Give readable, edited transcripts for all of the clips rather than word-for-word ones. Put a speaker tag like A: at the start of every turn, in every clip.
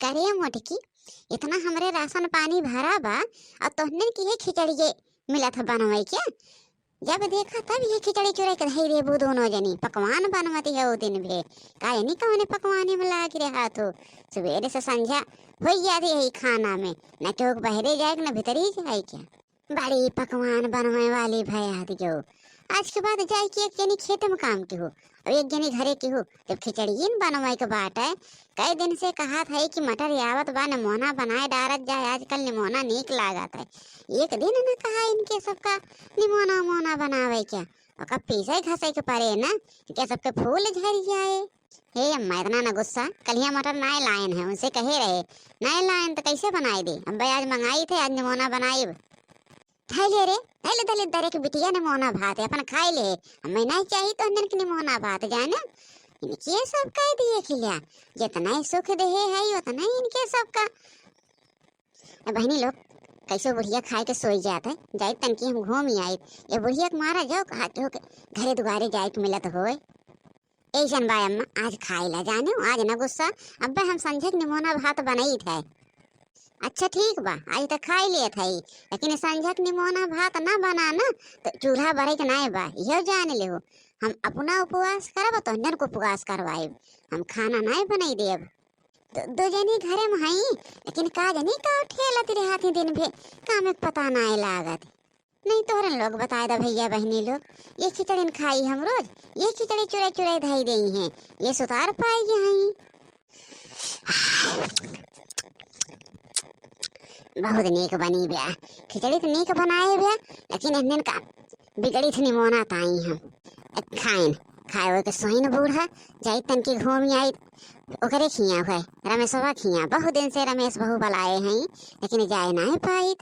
A: करे मोटकी, इतना हमरे राशन पानी भरा बा और तोहने की ये खिचड़ी मिला था बनवाई क्या? जब देखा तब ये खिचड़ी चुराई के धई रे दोनों जनी पकवान बनवती है वो दिन भी काहे नहीं कौने पकवाने में लाग रहा तो सवेरे से संझा हो जाती है खाना में न तो बहरे जाए न भीतरी जाए क्या? बड़ी पकवान बनवाए वाली भैया जो आज के बाद जाए कि एक जनी खेत में काम की हो और एक जनी घरे की हो जब खिचड़ी बनवाई के बाट है। कई दिन से कहा था कि मटर यावत बा निमोना बनाए डारत जाए, आजकल निमोना नीक लागत है। एक दिन न कहा इनके सबका निमोना मोना बनावे क्या और कब पीसे घसे के परे ना क्या सबके फूल झड़ जाए। हे अम्मा इतना न गुस्सा, कल मटर नए लायन है उनसे कहे रहे नए लायन तो कैसे बनाई दे। अब आज मंगाई थे, आज निमोना बनाई थैले रे थैले थैले दरे के बिटिया ने मोना भात है अपन खाई ले। मैं नहीं चाहिए तो अंदर के मोना भात जाने इनके सब कह दिए खिलिया जितना ही सुख दे है उतना ही इनके सबका। बहनी लोग कैसे बुढ़िया खाए के सोई जात है जाए तनकी हम घूम ही आए ये बुढ़िया के मारा जाओ कहा के घरे दुआरे जाए के मिलत होए। ऐसन बाय अम्मा आज खाई ला जाने आज न गुस्सा। अब हम संझे निमोना भात बनाई थे। अच्छा ठीक बा आज तक खाई लिए थे लेकिन संझक निमोना भात ना बनाना तो चूल्हा भरे के नाय बा यह जान ले हो। हम अपना उपवास करब तो अंदर को उपवास करवाए हम खाना नहीं बनाई देब। दो जनी घरे में हई लेकिन का जनी का ठेलत रहती दिन भे काम में पता नहीं लागत। नहीं तोहरन लोग बताए दा भैया बहनी लोग ये खिचड़ी खाई हम रोज ये खिचड़ी चुराई चुराई धाई दई हैं ये सुतार पाई हई। बहुत नीक बनी ब्या खिचड़ी तो नीक बनाए ब्या लेकिन इन्हन का बिगड़ी थी निमोना ताई हम खाइन खाए के सोइन बूढ़ा जाई तन की घूम आई ओकरे खिया हुए रमेशवा खिया बहुत दिन से रमेश बहू बुलाए हैं लेकिन जाए ना पाई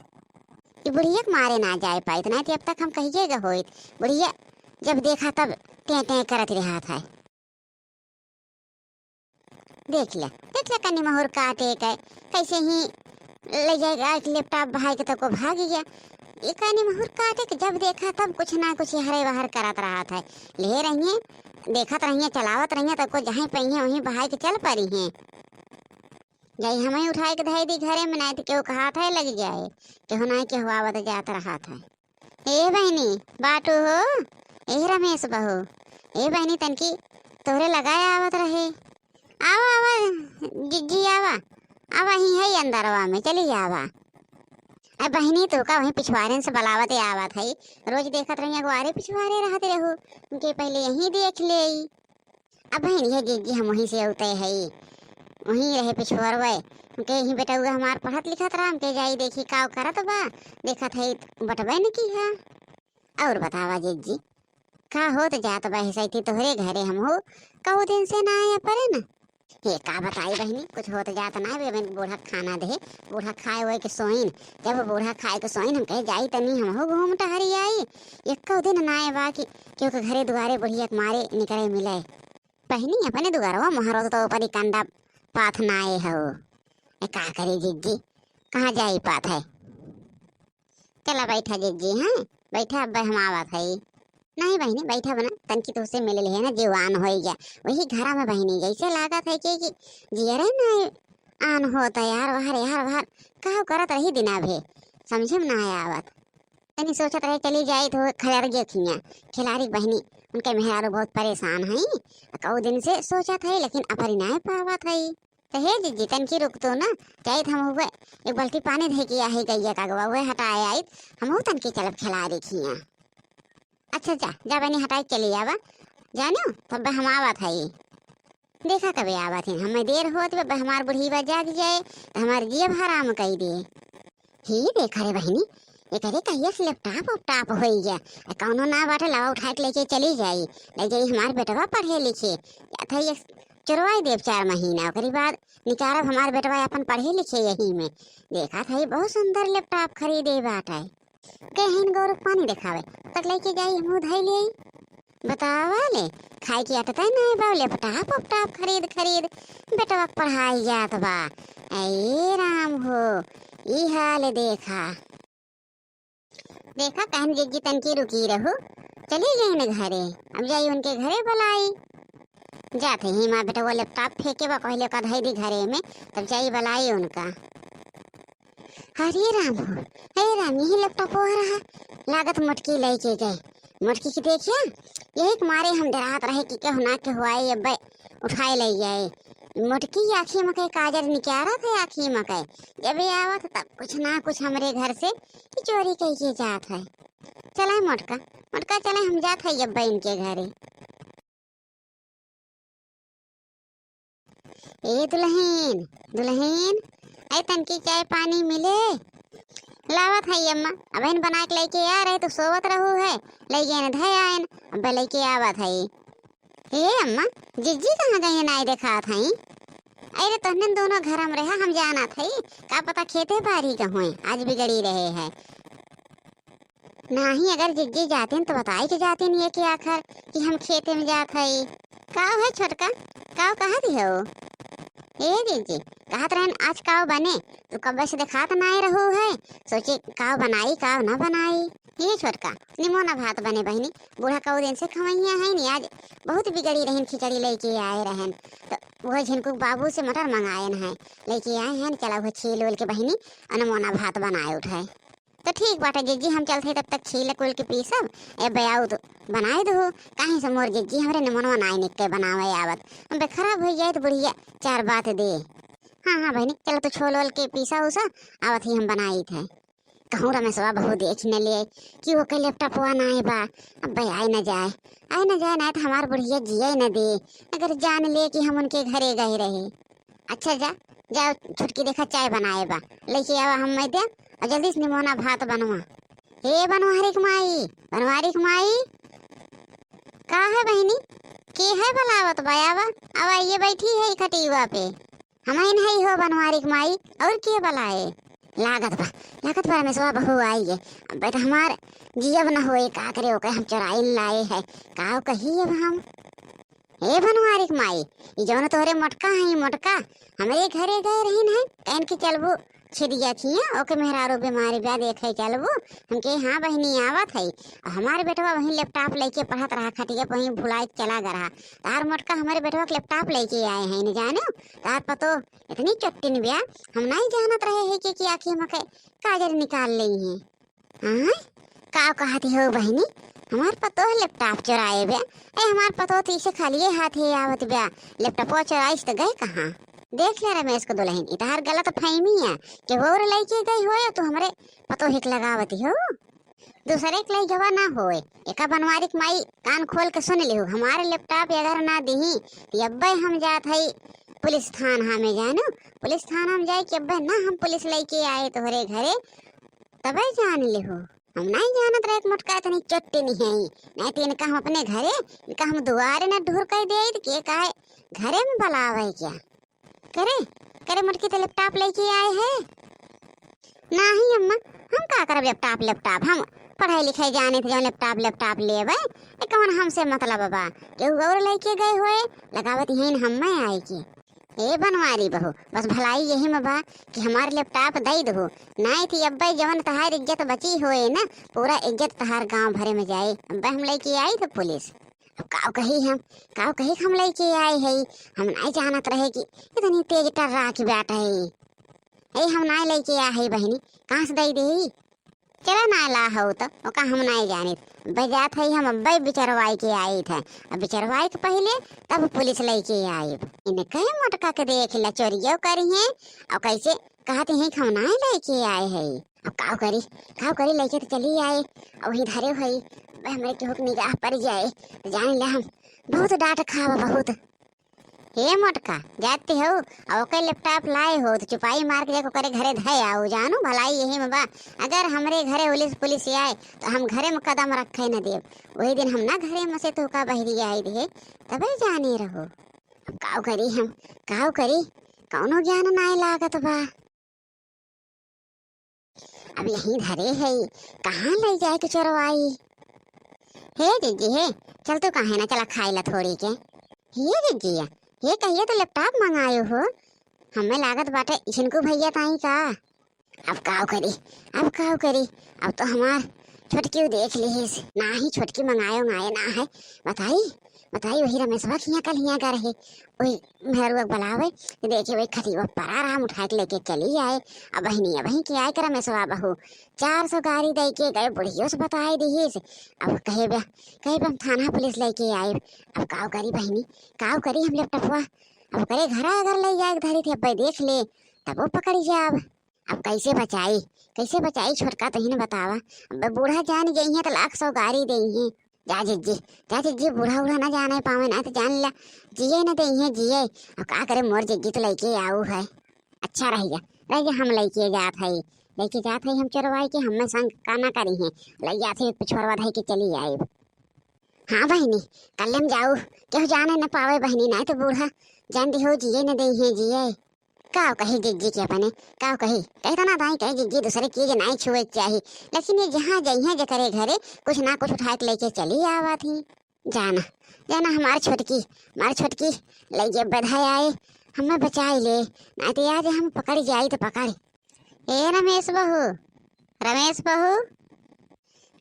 A: बुढ़िया के मारे ना जाए पाई नहीं तो अब तक हम कहिएगा होइत बुढ़िया जब देखा तब टे टे करत रहा था। देख लिया कन्नी महुर काटे कैसे ही ले जाएगा लैपटॉप भाई के तो भाग गया। ये कहानी महुर काटे के जब देखा तब कुछ ना कुछ हरे बहर करत रहा था। ले रही देखत रही चलावत रही तो को जहाँ पहिए वहीं बहाई के चल पड़ी हैं जाई हमें उठाए के धाई दी घरे में नहीं तो क्यों कहा था लग जाए क्यों नहीं के हुआ बता जात रहा था। ए बहनी बाटू हो ए रमेश बहू ए बहनी तनकी तोहरे लगाए आवत रहे आवा आवा जिज्जी आवा आवा ही है अंदरवा में चली आवा। अब बहनी तो का वहीं पिछवाड़े से बलावत आवत है रोज देखत रही अगवारे पिछवाड़े रहते रहो उनके पहले यहीं देख ले। अब बहनी है जिज्जी हम वहीं से उते है वहीं रहे पिछवाड़वे उनके यहीं बेटा हुआ हमार पढ़त लिखत रहा हमके जाई देखी का करत बा देखत है बटबे न की है। और बतावा जिज्जी का होत जात बा सैती तोहरे घरे हम हो कहू दिन से ना आया परे न ये का बताई बहनी कुछ होत जात ना बे बूढ़ा खाना दे बूढ़ा खाए हुए के सोइन जब बूढ़ा खाए के सोइन हम कहे जाई तनी हम हो घूम टहरी आई एक दिन ना आए बा कि क्योंकि घरे दुआरे बुढ़िया के मारे निकले मिले बहनी अपने दुआरवा महारो तो ऊपर कंडा पाथ ना आए हो का करे जिज्जी कहाँ जाई पाथ है। चला बैठा जिज्जी हाँ बैठा अब हम आवत है नहीं बहनी बैठा बना तनकी तो उससे मिले है ना जीवान हो गया वही घरा में बहनी जैसे लागत है कि जियरे ना आन होता यार बाहर कहो करत रही दिना भे समझे में ना आवत तनी सोचत रहे चली जाए तो खलर गे खिया खिलाड़ी बहनी उनके मेहरारू बहुत परेशान है कऊ दिन से सोचत है लेकिन अपरी ना पावत है तो हे जिज्जी तनकी रुक तो ना चाहे हम हुए एक बाल्टी पानी दे के आहे गैया का गवा हुए हटाए आई हम तनकी चलब खिला खिया। अच्छा जा बनी हटाई चली आवा जानो तब हम आवत है देखा कभी आवत है हमें देर होत हमार बुढ़ी बा जाग जाए तो हमार जीव हराम कही दे ही देखा रे बहनी ये करे कहिए लैपटॉप हो गया कौनो ना बाटे लवा उठा के लेके चली जाई ले जाई हमार बेटवा पढ़े लिखे या था ये चुरवाई देव 4 महीना ओकरी बाद निकारब हमार बेटवा अपन पढ़े लिखे यही में देखा था बहुत सुंदर लैपटॉप खरीदे बाटे कहीं गौरव पानी दिखावे तक लेके जाई हम धई ले बतावा ले खाए की अटता नहीं बा लैपटॉप खरीद बेटवा पढ़ाई जात बा ए राम हो ई हाल देखा कहन जिज्जी तनकी रुकी रहो चली गई न घरे अब जाई उनके घरे बुलाई जाते ही माँ बेटा वो लैपटॉप फेंके बा पहले का धई दी घरे में, तब जाई बलाई उनका। हरे राम हो, अरे राम यही लैपटॉप हो रहा, लागत मुटकी लेके गए। मुटकी की देखिए यही के मारे हम डरात रहे कि क्या होना के हुआ ये बे उठाए ले जाए। मुटकी आँखी में कई काजर निकारा थे आँखी में कई, जब ये आवत तब कुछ ना कुछ हमारे घर से कि चोरी कही के जात है। चले मोटका मोटका चले हम जात है अब इनके घरे। ए दुल्हन दुल्हन ऐ तनकी चाय पानी मिले लावत है अम्मा। अब इन बना के लेके आ रहे तो सोवत रहू है, लेके न धय आयन अब लेके आवत है। ए अम्मा जिज्जी कहाँ गई नहीं देखा था। अरे तहने दोनों घर में रहा हम जाना था, का पता खेते बारी का हुए आज बिगड़ी रहे हैं। नहीं अगर जिज्जी जाते हैं तो बताई के जाते नहीं है कि आखिर कि हम खेते में जाते हैं। काव है छोटका काव कहाँ दी हो। ए जीजी कहत रहन आज काव बने तो कब से दिखात ना रहू है, सोचे काव बनाई काव ना बनाई। ये छोटका निमोना भात बने बहनी, बूढ़ा कऊ दिन से खवैया है नी, आज बहुत बिगड़ी रहन खिचड़ी लेके आए रहन तो वो झिनको बाबू से मटर मंगाए है लेके आए हैं। चला वो छील उल के बहनी अनमोना भात बनाए उठाए तो ठीक बाटे जिज्जी हम चलते तब तक छील कुल के पीसब ए बयाऊ तो बनाए दो। कहीं से मोर जिज्जी हमरे निमनवा नाई निक के बनावे आवत हम खराब हो जाए तो बुढ़िया चार बात दे। हाँ हाँ बहनी चलो तो छोल ओल के पीसा उसा आवत ही हम बनाई थे। कहूँ रमेशवा बहु देख न ले कि वो के लैपटॉप हुआ ना है बा, अब भाई आए न जाए ना तो हमार बुढ़िया जिये न दे, अगर जान ले कि हम उनके घरे गए रहे। अच्छा जा जाओ छुटकी देखा चाय बनाए बा लेके आवा हम मैं दे और जल्दी से निमोना भात बनवा। हे बनवारी माई का है बहनी के है भलावत बयावा अब ये बैठी है खटीवा पे हमारी नहीं हो बनवारी माई और के बलाए लागत बा रमेशवा बहू आई है। अब बेटा हमार जियब न होए का करे ओके हम चुराई लाए है काव कही अब हम। हे बनवारी माई ये जौन तोहरे मोटका है मोटका हमारे घरे गए रही है कहन की चलबू छिड़िया थी ओके मेहरारू बीमारी ब्या देखे चलबू हम के हाँ बहनी आवत है। हमारे बेटवा वहीं लैपटॉप लेके पढ़त रहा खटिया वहीं भुलाई चला गया तार मोटका हमारे बेटवा के लैपटॉप लेके आए हैं न जानो तार पतो इतनी चट्टिन ब्या हम नहीं जानत रहे है कि आखिर में काजर निकाल ली है। हाँ का कहती हो बहनी हमार पतो है लैपटॉप चुराए ब्या हमार पतो तो इसे खाली हाथ ही आवत ब्या लैपटॉप चुराइस तो गए कहाँ। देख ले रमेश को दुल्हन इतार गलत फहमी है कि वो लेके गई हो तो हमारे पतो हिक लगावती हो दूसरे के लिए जवा ना होए। एका बनवारी माई कान खोल के सुन लिहो हमारे लैपटॉप अगर ना दी तो अब्बे हम जात है पुलिस थाना में जानो पुलिस थाना में जाए कि अब्बे ना हम पुलिस लेके आए तोहरे घरे तबे जान लिहो। हम नहीं जानत रहे मोटका इतनी चट्टी नहीं है नहीं तो इनका हम अपने घरे इनका हम दुआरे न ढूर कर दे के काहे घरे में बलावे क्या करे मुटकी तो लैपटॉप लेके आए हैं। नहीं अम्मा हम का करब लैपटॉप हम पढ़ाई लिखाई जाने थे जो लैपटॉप लेवे कौन हमसे मतलब बा केहू और लेके गए हुए लगावत यही हम मैं आई की। ए बनवारी बहू बस भलाई यही में बा कि हमारे लैपटॉप दई दो नहीं थी अब्बे जवन तहार इज्जत बची होए ना पूरा इज्जत तहार गांव भरे में जाए अब्बे हम लेके आई थे पुलिस। काव कही हम लेके आए है हम नहीं जानत रहे कि इतनी तेज टर्रा की बैठ है हम नहीं लेके आए है बहनी कहाँ से दई दे चला ना ला हो तो ओका हम नहीं जाने बजात है हम अब्बे बिचरवाई के आई थे अब बिचरवाई के पहले तब पुलिस लेके आई इन्हें कहे मोटका के देख ला चोरियो करी है और कैसे कहते हैं हम नहीं लेके आए है। अब काव करी लेके तो चली आए और वहीं धरे हुई हमारे के हुक निगाह पड़ जाए तो जान ले हम बहुत डांट खावा बहुत। हे मोटका जाते हो और के लैपटॉप लाए हो तो चुपाई मार के जाको करे घरे धय आओ जानो भलाई यही में बा अगर हमरे घरे पुलिस आए तो हम घरे में कदम रखे न देव वही दिन हम ना घरे में से तो का बहरी आई रहे तबे जाने रहो। अब काव करी कौनो ज्ञान नाय लागत बा अब यहीं धरे है कहाँ ले जाए के चोरवाई। हे जीजी हे चल तो कहे ना चला खाई ला थोड़ी के। हे जीजी ये कहिए तो लैपटॉप मंगायो हो हमें लागत बाटे इनको भैया ताई का। अब काव करी अब तो हमार छोटकी देख ली ना ही छोटकी मंगायो ना है। बताई बताई वही रमेशवा खिया कल हिया का रहे वही मेहरुआ बुलावे देखे वही खतीवा परा रहा उठा के लेके चली आए। अब वही के आए कर रमेशवा बहू 400 गाड़ी दे के गए बुढ़ियों से बताए दी। अब कहे हम थाना पुलिस लेके आए। अब काव करी बहनी काव करी हम लैपटॉपवा अब करे घरा अगर ले जाए धरी थे अब देख ले तब वो पकड़ी जा। अब कैसे बचाई छोटका तो ही ने बतावा। अब बूढ़ा जान गई है तो 100 गाड़ी दई है। जा जिज्जी बूढ़ा उड़ा ना जाने पावे ना तो जान ला जिये न दई है जिये। अब का करे मोर जिज्जी तो लेके आऊ है। अच्छा रह जा हम लेके जात है हम चरवाई के हमें संग काना करी है ले जाते पिछड़वा धई के चली आए। हाँ बहनी कल हम जाऊ क्यों जाने न पावे बहनी ना तो बूढ़ा जान दी हो जिये न दई है जिये। काव कही जिज्जी के अपने काव कही कहता ना भाई कहे जिज्जी दूसरे चीज नहीं छुए चाहिए लेकिन ये जहाँ गई है जो करे घरे कुछ ना कुछ उठा के लेके चली आवा थी। जाना हमारी छोटकी ले जे बधाई आए हमें बचाई ले नहीं तो आज हम पकड़ जाई तो पकड़। ए रमेश बहू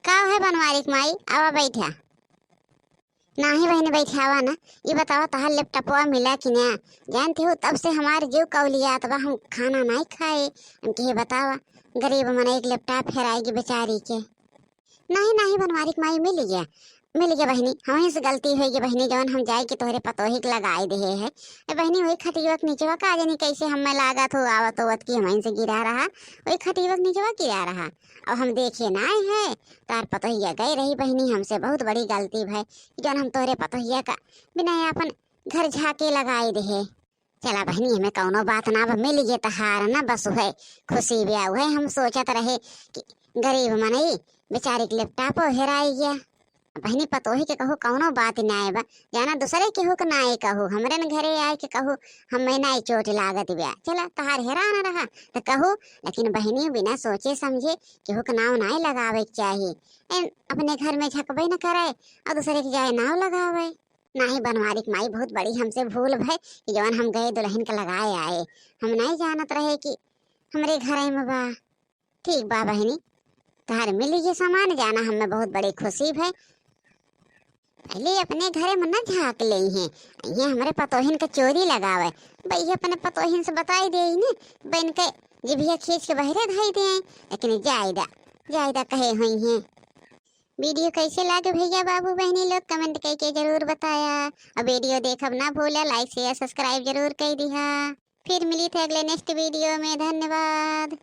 A: काव है बनवारी माई आवा बैठा ना ही बहने बैठावा ना। ये बताओ तहार लैपटॉपवा मिला कि ना जानती हो तब से हमारे जीव कौलिया तब हम खाना नहीं खाए। हमके बतावा गरीब मन एक लैपटॉप फेराएगी बेचारी के। नहीं बनवारी माई मिल गया बहनी हमें से गलती हुई बहनी जौन हम जाए कि तोहरे पतोही के लगाए दे है। बहनी वही खटीवक नीचवा का जानी कैसे हमें लागत हो आवत होवत की हमें से गिरा रहा वही खटीवक नीचवा गिरा रहा। अब हम देखे ना है तार पतोहिया गई रही बहनी हमसे बहुत बड़ी गलती भाई जौन हम तोहरे पतोहिया का बिना अपन घर झाके लगाए दे। चला बहनी हमें कौनो बात ना मिल गए तहार ना बस है खुशी भी आऊ है। हम सोचत रहे कि गरीब मनई बेचारी के लैपटॉप हेराई गया। बहनी पतोही के कहो कौनो बात ना आए बा जाना दूसरे के हो के ना आए कहो हमरे न घरे आए के कहो हमें ना चोट लागत ब्या चला तहार हेरा ना रहा तो कहो। लेकिन बहनी बिना सोचे समझे केहू के नाव ना लगावे के चाहिए। अपने घर में झकबे न करे और दूसरे के जाए नाव लगावे। ना ही बनवारी माई बहुत बड़ी हमसे भूल भय कि जवन हम गए दुल्हन के लगाए आए हम नहीं जानत रहे कि हमरे घर में बा। ठीक बा बहनी तहार मिली ये सामान जाना हमें बहुत बड़ी खुशी है। पहले अपने घरे में न झाँक ले हैं ये हमारे पतोहिन के चोरी लगावे भाई अपने पतोहिन से बताई दे ने बन के जिभिया खींच के बहरे धाई दे। लेकिन जायदा कहे हुई हैं। वीडियो कैसे लगे भैया बाबू बहनी लोग कमेंट करके जरूर बताया। अब वीडियो देखब ना भूला लाइक शेयर सब्सक्राइब जरूर कर दिया। फिर मिली थे अगले नेक्स्ट वीडियो में। धन्यवाद।